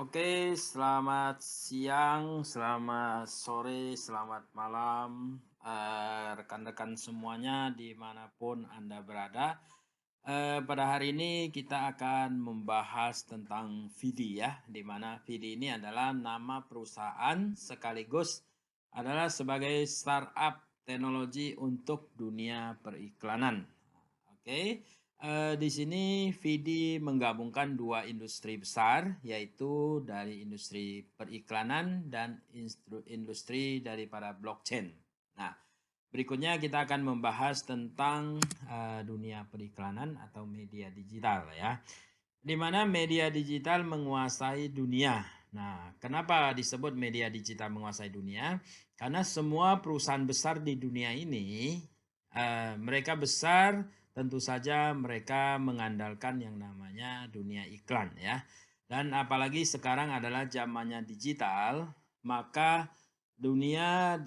Oke, selamat siang, selamat sore, selamat malam, rekan-rekan semuanya dimanapun Anda berada. Pada hari ini kita akan membahas tentang Vidi ya, di mana Vidi ini adalah nama perusahaan sekaligus adalah sebagai startup teknologi untuk dunia periklanan. Oke. Di sini Vidi menggabungkan dua industri besar, yaitu dari industri periklanan dan industri daripada blockchain. Nah, berikutnya kita akan membahas tentang dunia periklanan atau media digital ya, di mana media digital menguasai dunia. Nah, kenapa disebut media digital menguasai dunia? Karena semua perusahaan besar di dunia ini, mereka besar, tentu saja mereka mengandalkan yang namanya dunia iklan ya. Dan apalagi sekarang adalah zamannya digital, maka dunia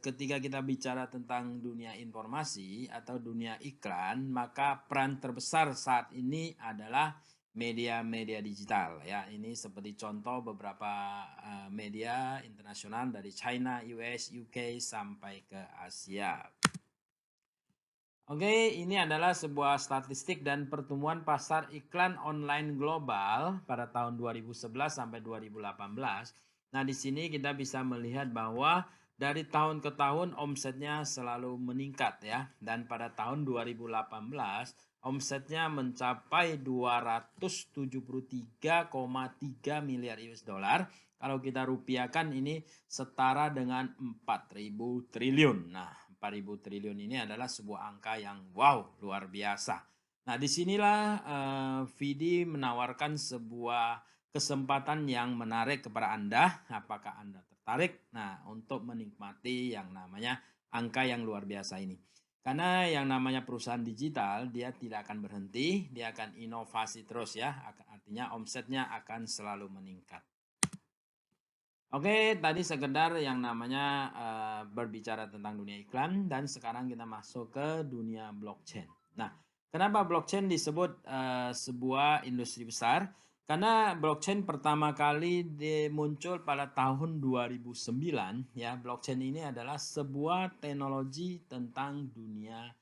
ketika kita bicara tentang dunia informasi atau dunia iklan, maka peran terbesar saat ini adalah media-media digital ya. Ini seperti contoh beberapa media internasional dari China, US, UK sampai ke Asia. Oke, ini adalah sebuah statistik dan pertumbuhan pasar iklan online global pada tahun 2011 sampai 2018. Nah, di sini kita bisa melihat bahwa dari tahun ke tahun omsetnya selalu meningkat ya. Dan pada tahun 2018 omsetnya mencapai 273,3 miliar US dollar. Kalau kita rupiahkan ini setara dengan 4.000 triliun. Nah, 4.000 triliun ini adalah sebuah angka yang wow, luar biasa. Nah, disinilah Vidi menawarkan sebuah kesempatan yang menarik kepada Anda. Apakah Anda tertarik? Nah, untuk menikmati yang namanya angka yang luar biasa ini. Karena yang namanya perusahaan digital, dia tidak akan berhenti, dia akan inovasi terus ya. Artinya omsetnya akan selalu meningkat. Oke, tadi sekedar yang namanya berbicara tentang dunia iklan dan sekarang kita masuk ke dunia blockchain. Nah, kenapa blockchain disebut sebuah industri besar? Karena blockchain pertama kali muncul pada tahun 2009 ya. Blockchain ini adalah sebuah teknologi tentang dunia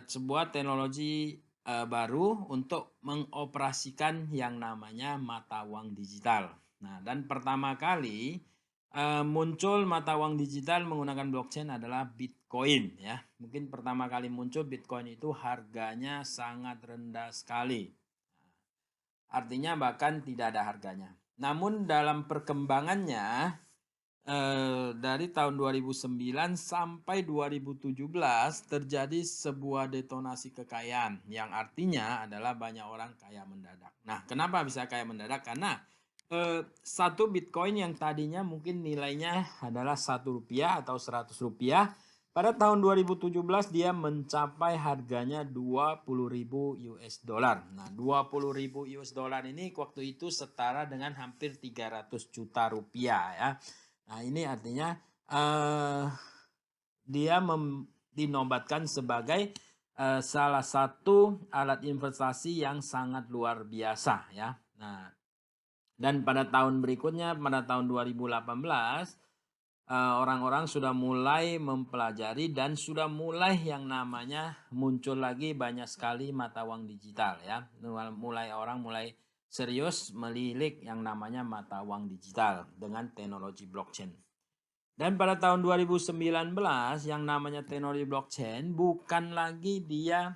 sebuah teknologi baru untuk mengoperasikan yang namanya mata uang digital. Nah, dan pertama kali muncul mata uang digital menggunakan blockchain adalah Bitcoin ya. Mungkin pertama kali muncul Bitcoin itu harganya sangat rendah sekali. Artinya bahkan tidak ada harganya. Namun dalam perkembangannya dari tahun 2009 sampai 2017 terjadi sebuah detonasi kekayaan yang artinya adalah banyak orang kaya mendadak. Nah, kenapa bisa kaya mendadak? Karena satu Bitcoin yang tadinya mungkin nilainya adalah Rp1 atau Rp100, pada tahun 2017 dia mencapai harganya 20.000 US dollar. Nah, 20.000 US dollar ini waktu itu setara dengan hampir 300 juta rupiah ya. Nah, ini artinya dia dinobatkan sebagai salah satu alat investasi yang sangat luar biasa ya. Nah, dan pada tahun berikutnya pada tahun 2018 orang-orang sudah mulai mempelajari dan sudah mulai yang namanya muncul lagi banyak sekali mata uang digital ya. Orang mulai serius melilik yang namanya mata uang digital dengan teknologi blockchain. Dan pada tahun 2019 yang namanya teknologi blockchain bukan lagi dia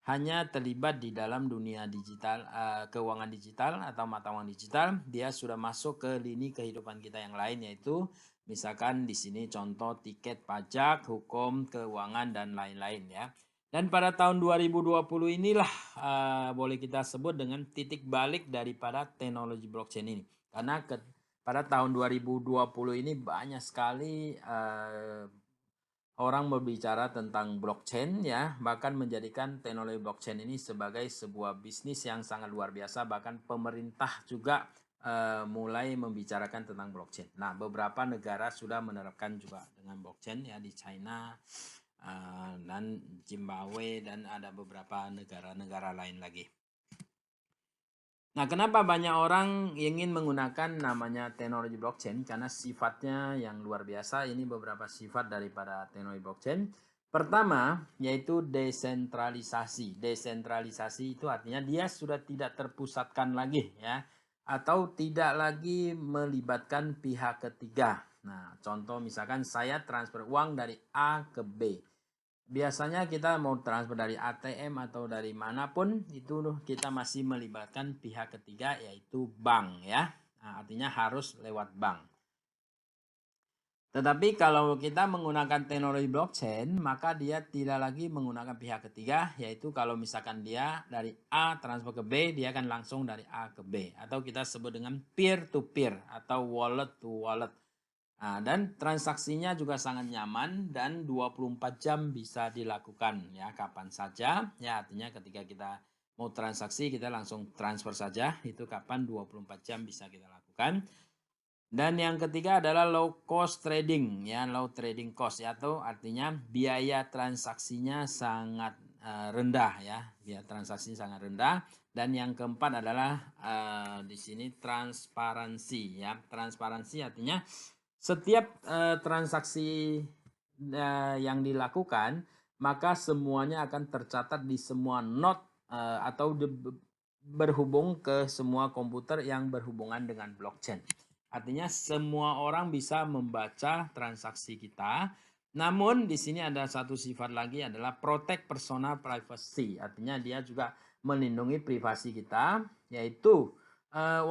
hanya terlibat di dalam dunia digital, keuangan digital atau mata uang digital, dia sudah masuk ke lini kehidupan kita yang lain, yaitu misalkan di sini contoh tiket pajak, hukum, keuangan dan lain-lain ya. Dan pada tahun 2020 inilah boleh kita sebut dengan titik balik daripada teknologi blockchain ini. Karena pada tahun 2020 ini banyak sekali orang berbicara tentang blockchain ya, bahkan menjadikan teknologi blockchain ini sebagai sebuah bisnis yang sangat luar biasa, bahkan pemerintah juga mulai membicarakan tentang blockchain. Nah, beberapa negara sudah menerapkan juga dengan blockchain ya, di China dan Zimbabwe dan ada beberapa negara-negara lain lagi. Nah, kenapa banyak orang ingin menggunakan namanya teknologi blockchain? Karena sifatnya yang luar biasa. Ini beberapa sifat daripada teknologi blockchain. Pertama, yaitu desentralisasi. Desentralisasi itu artinya dia sudah tidak terpusatkan lagi ya, atau tidak lagi melibatkan pihak ketiga. Nah, contoh misalkan saya transfer uang dari A ke B. Biasanya kita mau transfer dari ATM atau dari manapun itu kita masih melibatkan pihak ketiga yaitu bank ya. Nah, artinya harus lewat bank. Tetapi kalau kita menggunakan teknologi blockchain, maka dia tidak lagi menggunakan pihak ketiga, yaitu kalau misalkan dia dari A transfer ke B, dia akan langsung dari A ke B. Atau kita sebut dengan peer to peer atau wallet to wallet. Nah, dan transaksinya juga sangat nyaman dan 24 jam bisa dilakukan ya kapan saja. Ya artinya ketika kita mau transaksi kita langsung transfer saja, itu kapan 24 jam bisa kita lakukan. Dan yang ketiga adalah low cost trading ya, low trading cost ya, atau artinya biaya transaksinya sangat rendah ya, biaya transaksi sangat rendah. Dan yang keempat adalah di sini transparansi ya. Transparansi artinya setiap transaksi yang dilakukan, maka semuanya akan tercatat di semua node atau berhubung ke semua komputer yang berhubungan dengan blockchain. Artinya semua orang bisa membaca transaksi kita. Namun di sini ada satu sifat lagi adalah protect personal privacy. Artinya dia juga melindungi privasi kita, yaitu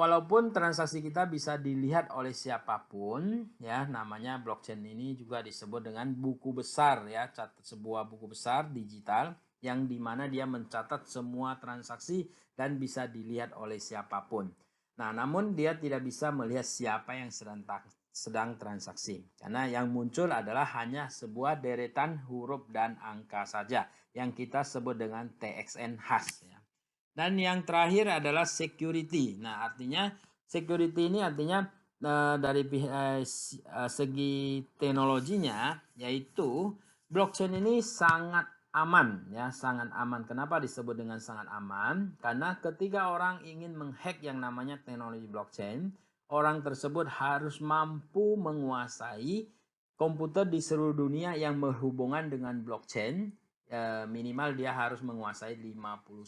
walaupun transaksi kita bisa dilihat oleh siapapun ya, namanya blockchain ini juga disebut dengan buku besar ya, sebuah buku besar digital yang dimana dia mencatat semua transaksi dan bisa dilihat oleh siapapun. Nah, namun dia tidak bisa melihat siapa yang sedang transaksi. Karena yang muncul adalah hanya sebuah deretan huruf dan angka saja yang kita sebut dengan TXN hash ya. Dan yang terakhir adalah security. Nah, artinya security ini artinya dari segi teknologinya, yaitu blockchain ini sangat aman ya, sangat aman. Kenapa disebut dengan sangat aman? Karena ketika orang ingin menghack yang namanya teknologi blockchain, orang tersebut harus mampu menguasai komputer di seluruh dunia yang berhubungan dengan blockchain. Minimal dia harus menguasai 51%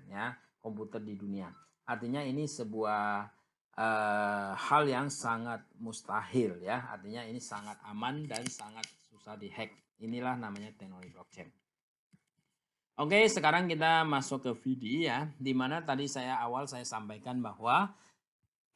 ya komputer di dunia. Artinya ini sebuah hal yang sangat mustahil ya. Artinya ini sangat aman dan sangat susah dihack. Inilah namanya teknologi blockchain. Oke, sekarang kita masuk ke VD ya, di mana tadi saya sampaikan bahwa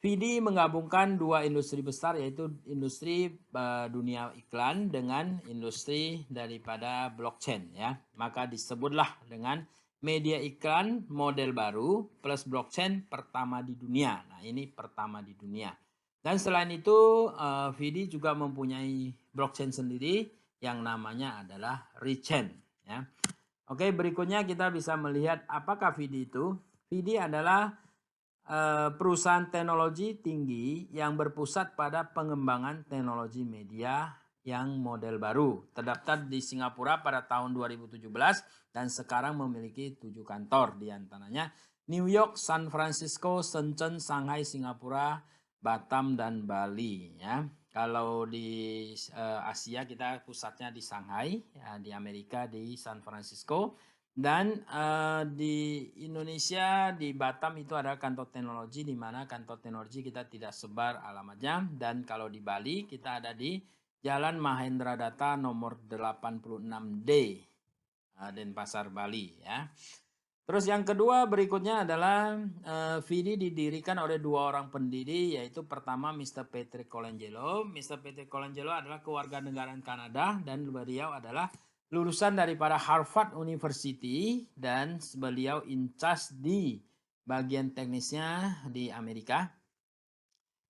VD menggabungkan dua industri besar, yaitu industri dunia iklan dengan industri daripada blockchain ya. Maka disebutlah dengan media iklan model baru plus blockchain pertama di dunia. Nah, ini pertama di dunia. Dan selain itu VD juga mempunyai blockchain sendiri yang namanya adalah Rechain ya. Oke, berikutnya kita bisa melihat apakah VD itu. VD adalah perusahaan teknologi tinggi yang berpusat pada pengembangan teknologi media yang model baru. Terdaftar di Singapura pada tahun 2017 dan sekarang memiliki 7 kantor, di antaranya New York, San Francisco, Shenzhen, Shanghai, Singapura, Batam, dan Bali ya. Kalau di Asia kita pusatnya di Shanghai, ya, di Amerika di San Francisco, dan di Indonesia di Batam itu ada kantor teknologi, di mana kantor teknologi kita tidak sebar alamatnya. Dan kalau di Bali kita ada di Jalan Mahendra Data nomor 86D, Denpasar, Bali ya. Terus yang kedua berikutnya adalah VD didirikan oleh dua orang pendiri, yaitu pertama Mr. Patrick Colangelo. Mr. Patrick Colangelo adalah kewarganegaraan Kanada dan beliau adalah lulusan daripada Harvard University dan beliau in charge di bagian teknisnya di Amerika.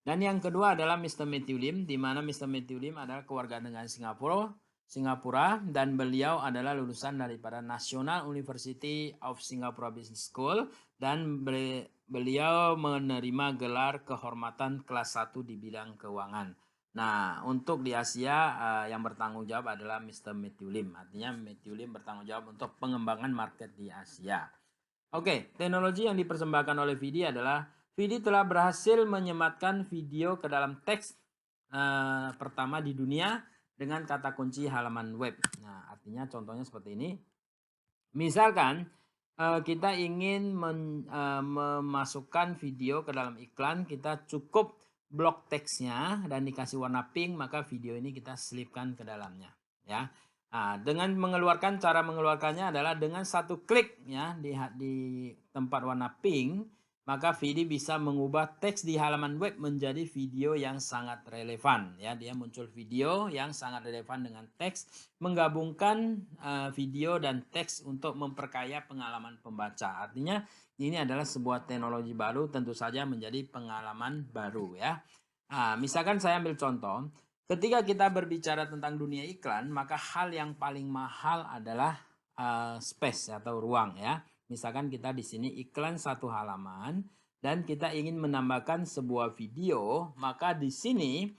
Dan yang kedua adalah Mr. Matthew Lim, di mana Mr. Matthew Lim adalah kewarganegaraan Singapura dan beliau adalah lulusan daripada National University of Singapore Business School dan beliau menerima gelar kehormatan kelas 1 di bidang keuangan. Nah, untuk di Asia yang bertanggung jawab adalah Mr. Matthew Lim. Artinya Matthew Lim bertanggung jawab untuk pengembangan market di Asia. Oke, teknologi yang dipersembahkan oleh Vidi adalah Vidi telah berhasil menyematkan video ke dalam teks pertama di dunia dengan kata kunci halaman web. Nah, artinya contohnya seperti ini. Misalkan kita ingin memasukkan video ke dalam iklan, kita cukup blok teksnya dan dikasih warna pink, maka video ini kita selipkan ke dalamnya, ya. Nah, dengan cara mengeluarkannya adalah dengan satu klik ya di tempat warna pink, maka Vidi bisa mengubah teks di halaman web menjadi video yang sangat relevan ya. Dia muncul video yang sangat relevan dengan teks, menggabungkan video dan teks untuk memperkaya pengalaman pembaca. Artinya ini adalah sebuah teknologi baru, tentu saja menjadi pengalaman baru ya. Nah, misalkan saya ambil contoh, ketika kita berbicara tentang dunia iklan, maka hal yang paling mahal adalah space atau ruang ya. Misalkan kita di sini iklan satu halaman dan kita ingin menambahkan sebuah video, maka di sini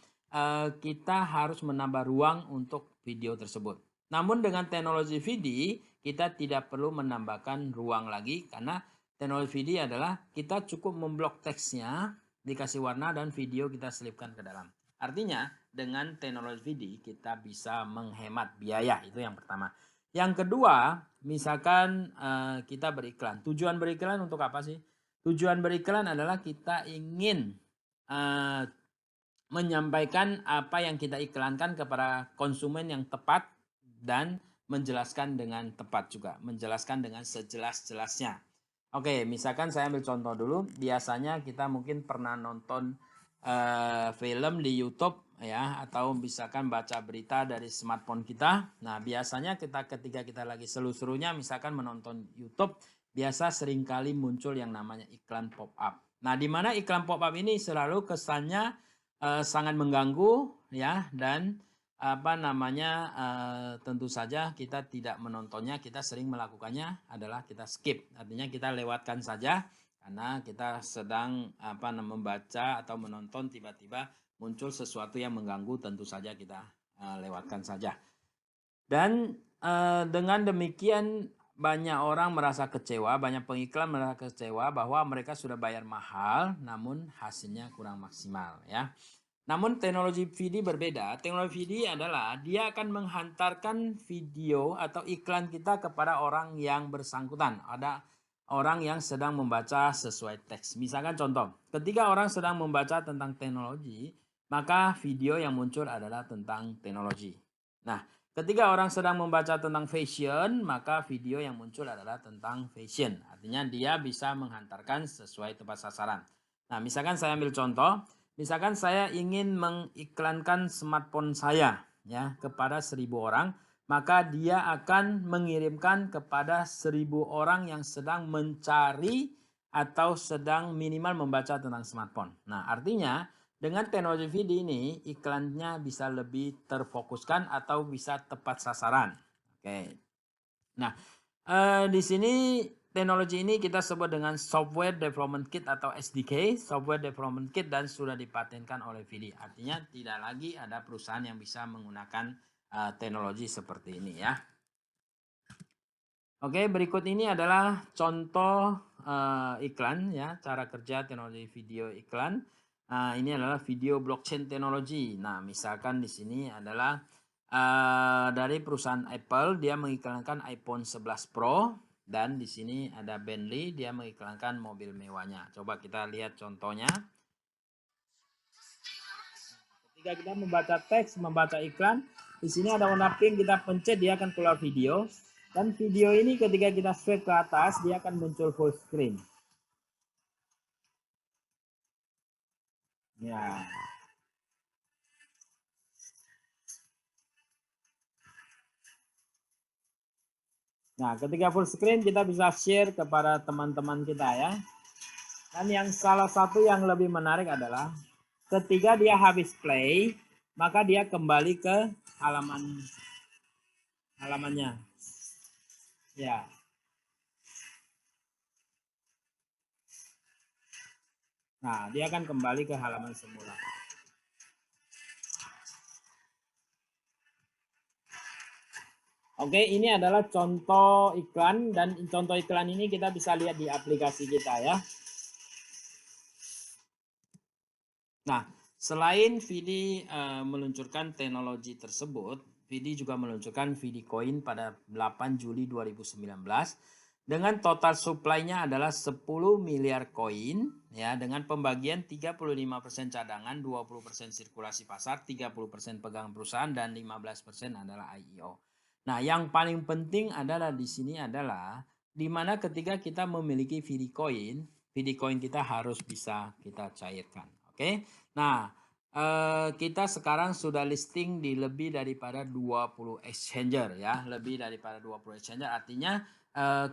kita harus menambah ruang untuk video tersebut. Namun dengan teknologi VD, kita tidak perlu menambahkan ruang lagi karena teknologi VD adalah kita cukup memblok teksnya, dikasih warna dan video kita selipkan ke dalam. Artinya dengan teknologi VD kita bisa menghemat biaya, itu yang pertama. Yang kedua, misalkan kita beriklan. Tujuan beriklan untuk apa sih? Tujuan beriklan adalah kita ingin menyampaikan apa yang kita iklankan kepada konsumen yang tepat dan menjelaskan dengan tepat juga, menjelaskan dengan sejelas-jelasnya. Oke, misalkan saya ambil contoh dulu. Biasanya kita mungkin pernah nonton film di YouTube ya, atau misalkan baca berita dari smartphone kita. Nah, biasanya ketika kita lagi seru-serunya misalkan menonton YouTube, biasa seringkali muncul yang namanya iklan pop-up. Nah, di mana iklan pop-up ini selalu kesannya sangat mengganggu ya, dan tentu saja kita tidak menontonnya. Kita sering melakukannya adalah kita skip, artinya kita lewatkan saja karena kita sedang membaca atau menonton, tiba-tiba muncul sesuatu yang mengganggu, tentu saja kita lewatkan saja. Dan dengan demikian banyak orang merasa kecewa, banyak pengiklan merasa kecewa bahwa mereka sudah bayar mahal namun hasilnya kurang maksimal ya. Namun teknologi VD berbeda. Teknologi VD adalah dia akan menghantarkan video atau iklan kita kepada orang yang bersangkutan. Ada orang yang sedang membaca sesuai teks. Misalkan contoh, ketika orang sedang membaca tentang teknologi, maka video yang muncul adalah tentang teknologi. Nah, ketika orang sedang membaca tentang fashion, maka video yang muncul adalah tentang fashion. Artinya dia bisa menghantarkan sesuai tepat sasaran. Nah, misalkan saya ambil contoh. Misalkan saya ingin mengiklankan smartphone saya ya kepada 1.000 orang, maka dia akan mengirimkan kepada 1.000 orang yang sedang mencari atau sedang minimal membaca tentang smartphone. Nah, artinya dengan teknologi VD ini iklannya bisa lebih terfokuskan atau bisa tepat sasaran. Oke. Nah, di sini teknologi ini kita sebut dengan Software Development Kit atau SDK, Software Development Kit, dan sudah dipatenkan oleh VD. Artinya tidak lagi ada perusahaan yang bisa menggunakan teknologi seperti ini ya. Oke, berikut ini adalah contoh iklan ya, cara kerja teknologi video iklan. Ini adalah video blockchain teknologi. Nah, misalkan di sini adalah dari perusahaan Apple, dia mengiklankan iPhone 11 Pro. Dan di sini ada Bentley, dia mengiklankan mobil mewahnya. Coba kita lihat contohnya. Ketika kita membaca teks, membaca iklan, di sini ada warna pink, kita pencet dia akan keluar video. Dan video ini ketika kita swipe ke atas, dia akan muncul full screen. Ya. Nah, ketika full screen kita bisa share kepada teman-teman kita ya. Dan yang salah satu yang lebih menarik adalah ketika dia habis play, maka dia kembali ke halamannya. Ya. Nah, dia akan kembali ke halaman semula. Oke, ini adalah contoh iklan dan contoh iklan ini kita bisa lihat di aplikasi kita ya. Nah, selain Vidi meluncurkan teknologi tersebut, Vidi juga meluncurkan Vidi Coin pada 8 Juli 2019 dengan total supply-nya adalah 10 miliar koin ya, dengan pembagian 35% cadangan, 20% sirkulasi pasar, 30% pegang perusahaan dan 15% adalah IEO. Nah, yang paling penting adalah di sini adalah di mana ketika kita memiliki Vidi Coin kita harus bisa kita cairkan. Oke. Nah, kita sekarang sudah listing di lebih daripada 20 exchanger ya, lebih daripada 20 exchanger. Artinya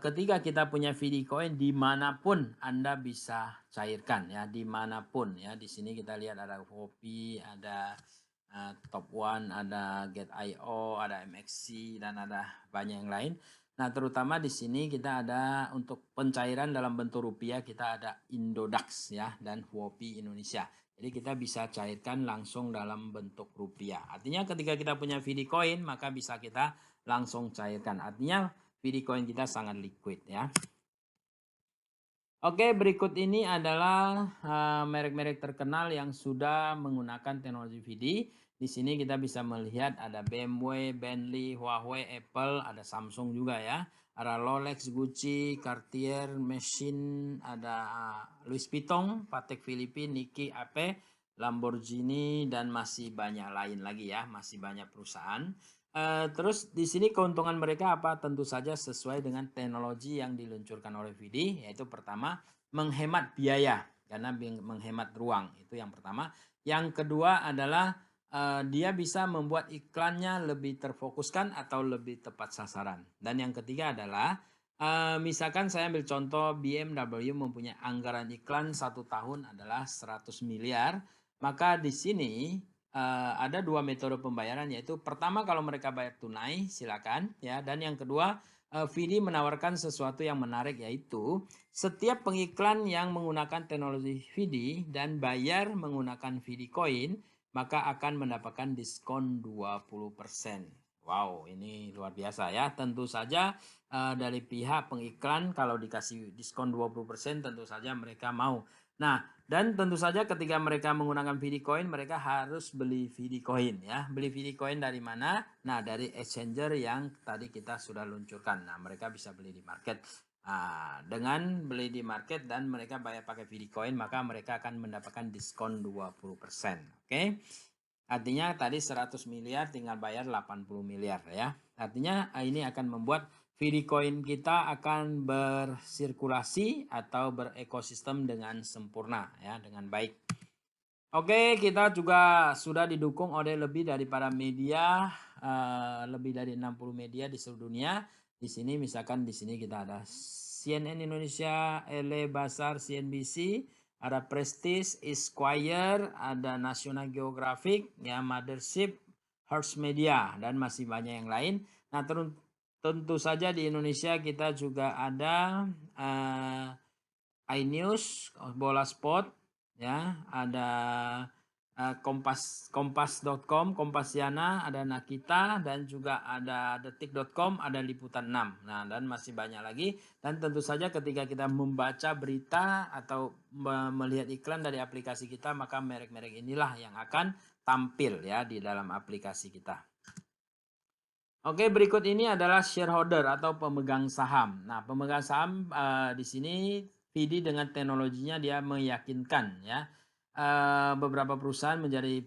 ketika kita punya Vidi Coin dimanapun Anda bisa cairkan ya, dimanapun ya. Di sini kita lihat ada Hopi, ada Top One, ada Get.io, ada MXC dan ada banyak yang lain. Nah, terutama di sini kita ada untuk pencairan dalam bentuk rupiah, kita ada Indodax ya dan Huopi Indonesia. Jadi kita bisa cairkan langsung dalam bentuk rupiah. Artinya ketika kita punya Vidi Coin maka bisa kita langsung cairkan. Artinya Vidi Coin kita sangat liquid ya. Oke, berikut ini adalah merek-merek terkenal yang sudah menggunakan teknologi Vidi. Di sini kita bisa melihat ada BMW, Bentley, Huawei, Apple, ada Samsung juga ya. Ada Rolex, Gucci, Cartier, Machine, ada Louis Vuitton, Patek Philippe, Nike, AP, Lamborghini dan masih banyak lain lagi ya, masih banyak perusahaan. Terus di sini keuntungan mereka apa? Tentu saja sesuai dengan teknologi yang diluncurkan oleh Vidi, yaitu pertama menghemat biaya karena menghemat ruang, itu yang pertama. Yang kedua adalah dia bisa membuat iklannya lebih terfokuskan atau lebih tepat sasaran. Dan yang ketiga adalah misalkan saya ambil contoh BMW mempunyai anggaran iklan 1 tahun adalah 100 miliar, maka di sini ada 2 metode pembayaran, yaitu pertama kalau mereka bayar tunai silakan ya, dan yang kedua Vidi menawarkan sesuatu yang menarik, yaitu setiap pengiklan yang menggunakan teknologi Vidi dan bayar menggunakan Vidi Coin maka akan mendapatkan diskon 20%. Wow, ini luar biasa ya. Tentu saja dari pihak pengiklan kalau dikasih diskon 20% tentu saja mereka mau. Nah, dan tentu saja ketika mereka menggunakan Vidi Coin mereka harus beli Vidi Coin ya. Beli Vidi Coin dari mana? Nah, dari exchanger yang tadi kita sudah luncurkan. Nah, mereka bisa beli di market. Nah, dengan beli di market dan mereka bayar pakai Vidi Coin maka mereka akan mendapatkan diskon 20%. Oke. Artinya tadi 100 miliar tinggal bayar 80 miliar ya. Artinya ini akan membuat Vidi Coin kita akan bersirkulasi atau berekosistem dengan sempurna ya, dengan baik. Oke, kita juga sudah didukung oleh lebih daripada media, lebih dari 60 media di seluruh dunia. Di sini misalkan di sini kita ada CNN Indonesia, LA Basar, CNBC, ada Prestige, Esquire, ada National Geographic, ya Mothership, Hearst Media dan masih banyak yang lain. Nah, tentu saja di Indonesia kita juga ada iNews, Bola Sport, ya, ada kompas.com, Kompasiana, ada Nakita dan juga ada detik.com, ada Liputan 6. Nah, dan masih banyak lagi. Dan tentu saja ketika kita membaca berita atau melihat iklan dari aplikasi kita, maka merek-merek inilah yang akan tampil ya di dalam aplikasi kita. Oke, berikut ini adalah shareholder atau pemegang saham. Nah, pemegang saham di sini Vidi dengan teknologinya dia meyakinkan ya beberapa perusahaan menjadi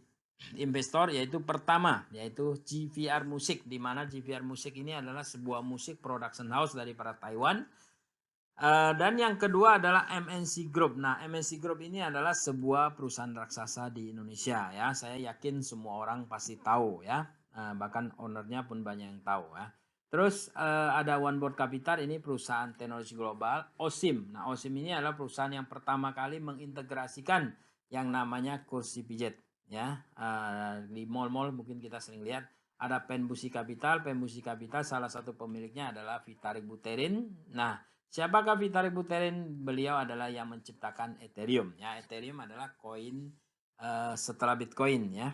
investor, yaitu pertama yaitu GVR Music, di mana GVR Music ini adalah sebuah musik production house dari para Taiwan. Dan yang kedua adalah MNC Group. Nah, MNC Group ini adalah sebuah perusahaan raksasa di Indonesia ya. Saya yakin semua orang pasti tahu ya. Bahkan ownernya pun banyak yang tahu ya. Terus ada One Board Capital, ini perusahaan teknologi global. OSIM. Nah, OSIM ini adalah perusahaan yang pertama kali mengintegrasikan yang namanya kursi pijat ya. Di mall-mall mungkin kita sering lihat ada Penbusi Capital. Penbusi Capital salah satu pemiliknya adalah Vitalik Buterin. Nah, siapakah Vitalik Buterin? Beliau adalah yang menciptakan Ethereum ya. Ethereum adalah koin setelah Bitcoin ya.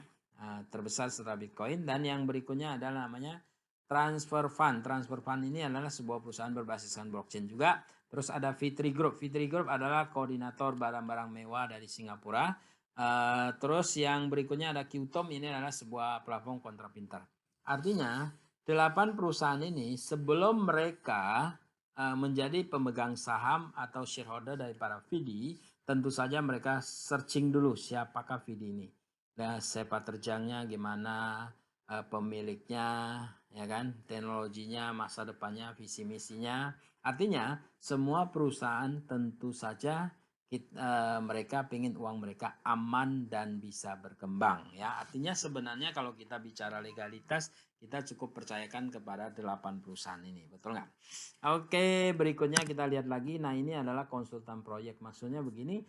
Terbesar setelah Bitcoin, dan yang berikutnya adalah namanya Transfer Fund. Transfer Fund ini adalah sebuah perusahaan berbasiskan blockchain juga. Terus ada Fitri Group. Fitri Group adalah koordinator barang-barang mewah dari Singapura. Terus yang berikutnya ada Qtom, ini adalah sebuah platform kontrak pintar. Artinya 8 perusahaan ini sebelum mereka menjadi pemegang saham atau shareholder dari para VD, tentu saja mereka searching dulu siapakah VD ini. Nah, sepak terjangnya gimana, pemiliknya, ya kan, teknologinya, masa depannya, visi misinya. Artinya semua perusahaan tentu saja mereka ingin uang mereka aman dan bisa berkembang, ya. Artinya sebenarnya kalau kita bicara legalitas, kita cukup percayakan kepada 8 perusahaan ini, betul nggak? Oke, berikutnya kita lihat lagi. Nah, ini adalah konsultan proyek. Maksudnya begini,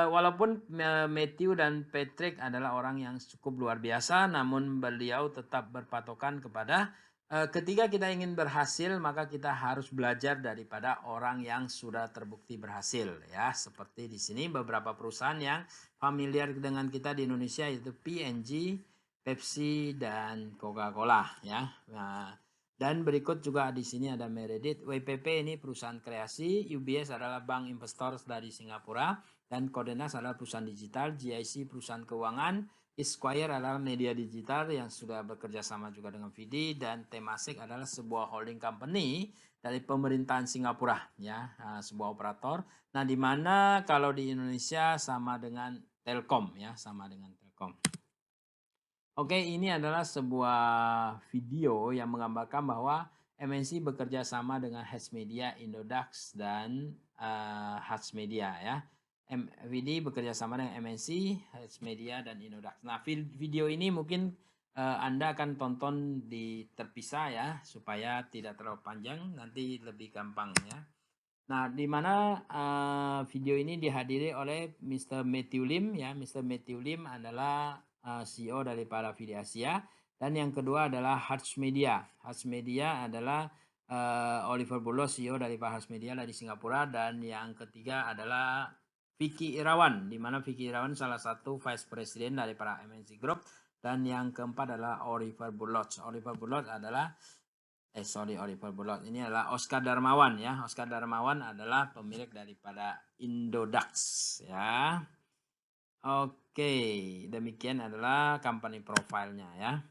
walaupun Matthew dan Patrick adalah orang yang cukup luar biasa, namun beliau tetap berpatokan kepada ketika kita ingin berhasil, maka kita harus belajar daripada orang yang sudah terbukti berhasil, ya. Seperti di sini beberapa perusahaan yang familiar dengan kita di Indonesia, yaitu P&G, Pepsi, dan Coca-Cola, ya. Nah, dan berikut juga di sini ada Meredith. WPP ini perusahaan kreasi, UBS adalah bank investor dari Singapura, dan Codenas adalah perusahaan digital, GIC perusahaan keuangan, Esquire adalah media digital yang sudah bekerja sama juga dengan VD, dan Temasek adalah sebuah holding company dari pemerintahan Singapura, ya, sebuah operator. Nah, di mana kalau di Indonesia sama dengan Telkom, ya, sama dengan Telkom. Oke, ini adalah sebuah video yang menggambarkan bahwa MNC bekerja sama dengan Hatch Media, Indodax, dan Hatch Media, ya. VD bekerja sama dengan MNC, Hatch Media, dan Indodax. Nah, video ini mungkin Anda akan tonton di terpisah, ya, supaya tidak terlalu panjang, nanti lebih gampang, ya. Nah, di mana video ini dihadiri oleh Mr. Matthew Lim, ya. Mr. Matthew Lim adalah CEO daripada VD Asia, dan yang kedua adalah Hatch Media. Hatch Media adalah Oliver Bulloss, CEO daripada Hatch Media dari Singapura, dan yang ketiga adalah Vicky Irawan, di mana Vicky Irawan salah satu Vice President daripada MNC Group, dan yang keempat adalah Oliver Bulloss. Oliver Bulloss adalah Oliver Bulloss ini adalah Oscar Darmawan, ya. Oscar Darmawan adalah pemilik daripada Indodax, ya. Oke, demikian adalah company profile-nya, ya.